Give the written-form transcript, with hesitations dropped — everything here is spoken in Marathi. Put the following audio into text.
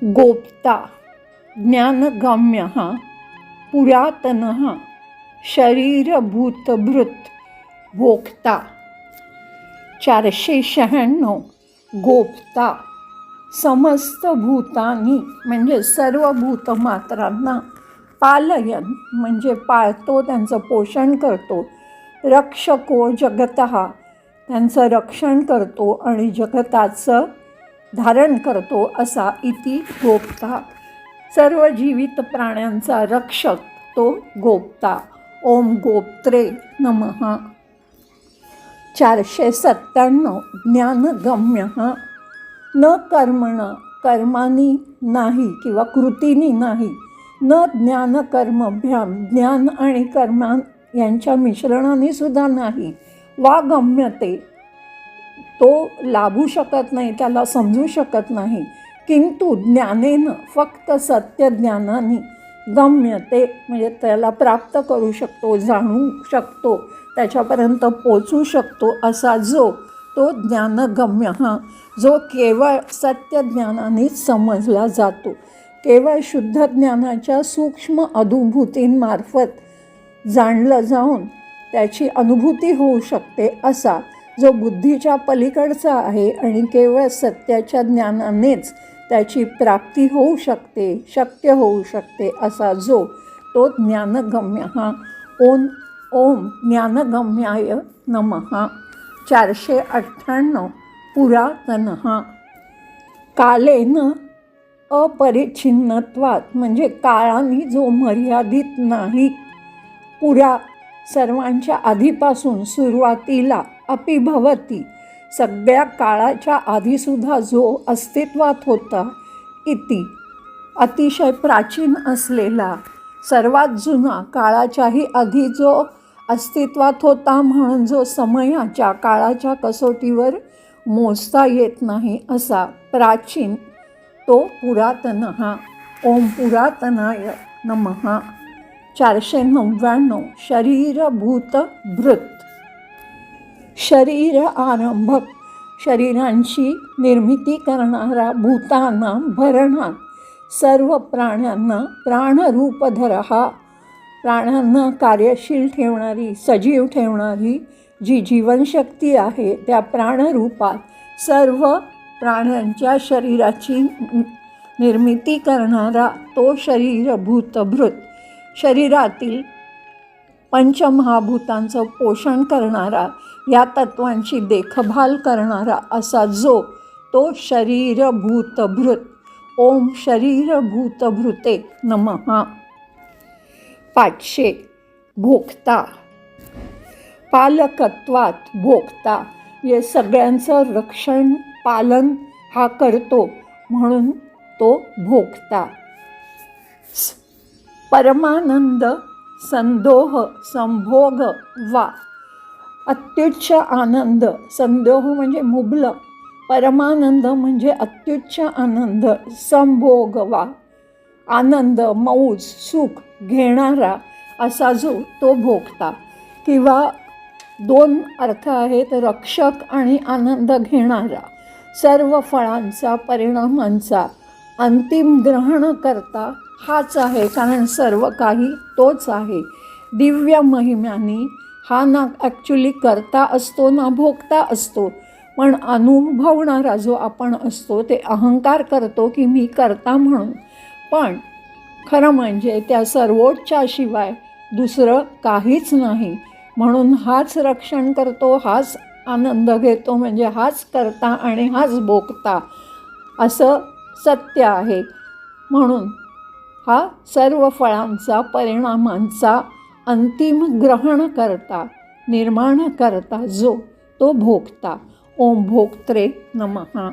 गोप्ता ज्ञानगम्यः पुरातनः शरीरभूतभृत भोक्ता. 496 गोप्ता समस्त भूतानी म्हणजे सर्व भूतमात्रांना, पालयन म्हणजे पाळतो, त्यांचं पोषण करतो, रक्षको जगतः त्यांचं रक्षण करतो आणि जगताचं धारण करतो असा इति गोप्ता. सर्व जीवित प्राण्यांचा रक्षक तो गोप्ता. ओम गोप्त्रे नमः. 497 ज्ञानगम्यः न कर्मण कर्मानी नाही किंवा कृतीनी नाही, न ज्ञानकर्मभ्याम ज्ञान आणि कर्म यांच्या मिश्रणाने सुद्धा नाही, वा गम्यते तो लाभू शकत नाही, त्याला समजू शकत नाही, किंतु ज्ञानेन फक्त सत्य ज्ञानाने गम्यते म्हणजे त्याला प्राप्त करू शकतो, जाणू शकतो, त्याच्यापर्यंत पोचू शकतो असा जो तो ज्ञानगम्य हा जो केवळ सत्य ज्ञानानेच समजला जातो, केवळ शुद्ध ज्ञानाच्या सूक्ष्म अनुभूतींमार्फत जाणलं जाऊन त्याची अनुभूती होऊ शकते असा जो बुद्धीच्या पलीकडचा आहे आणि केवळ सत्याच्या ज्ञानानेच त्याची प्राप्ती होऊ शकते, शक्य होऊ शकते असा जो तो ज्ञानगम्य हा. ओम ज्ञानगम्याय नमः. 498 पुरातनः कालेन अपरिच्छिन्नत्वात म्हणजे काळाने जो मर्यादित नाही, पुरा सर्वांच्या आधीपासून सुरुवातीला, अपि भवती सगळ्या काळाच्या आधीसुद्धा जो अस्तित्वात होता, इति अतिशय प्राचीन असलेला, सर्वात जुना, काळाच्याही आधी जो अस्तित्वात होता म्हणून जो समयाच्या काळाच्या कसोटीवर मोजता येत नाही असा प्राचीन तो पुरातन हा. ओम पुरातनाय नमः. 499 शरीरभूत भृत शरीर आरंभक शरीरांची निर्मिती करणारा, भूतांना भरणात सर्व प्राण्यांना प्राणरूपधरहा प्राण्यांना कार्यशील ठेवणारी, सजीव ठेवणारी जी जीवनशक्ती आहे त्या प्राणरूपात सर्व प्राण्यांच्या शरीराची निर्मिती करणारा तो शरीरभूतभृत, शरीरातील पंचमहाभूतांचं पोषण करणारा, या तत्वांची देखभाल करणारा असा जो तो शरीरभूतभृत. ओम शरीरभूतभृते नमः. 500 भोक्ता पालकत्वात भोक्ता हे सगळ्यांचं रक्षण पालन हा करतो म्हणून तो भोक्ता. परमानंद संदोह संभोग वा अत्युच्च आनंद, संदोह म्हणजे मुबलक, परमानंद म्हणजे अत्युच्च आनंद, संभोग वा आनंद, मौज, सुख घेणारा असा जो तो भोक्ता. किंवा 2 अर्थ आहेत, रक्षक आणि आनंद घेणारा. सर्व फळांचा परिणामांचा अंतिम ग्रहण करता हाच आहे, कारण सर्व काही तोच आहे. दिव्य महिम्यानी हा ना ॲक्च्युली करता असतो ना भोगता असतो, पण अनुभवणारा जो आपण असतो ते अहंकार करतो की मी करता म्हणून, पण खरं म्हणजे त्या सर्वोच्चाशिवाय दुसरं काहीच नाही. म्हणून हाच रक्षण करतो, हाच आनंद घेतो, म्हणजे हाच करता आणि हाच भोगता असं सत्य आहे. म्हणून हा सर्व फळांचा परिणामांचा अंतिम ग्रहण करता, निर्माण करता जो तो भोगता. ओम भोक्त्रे नमः.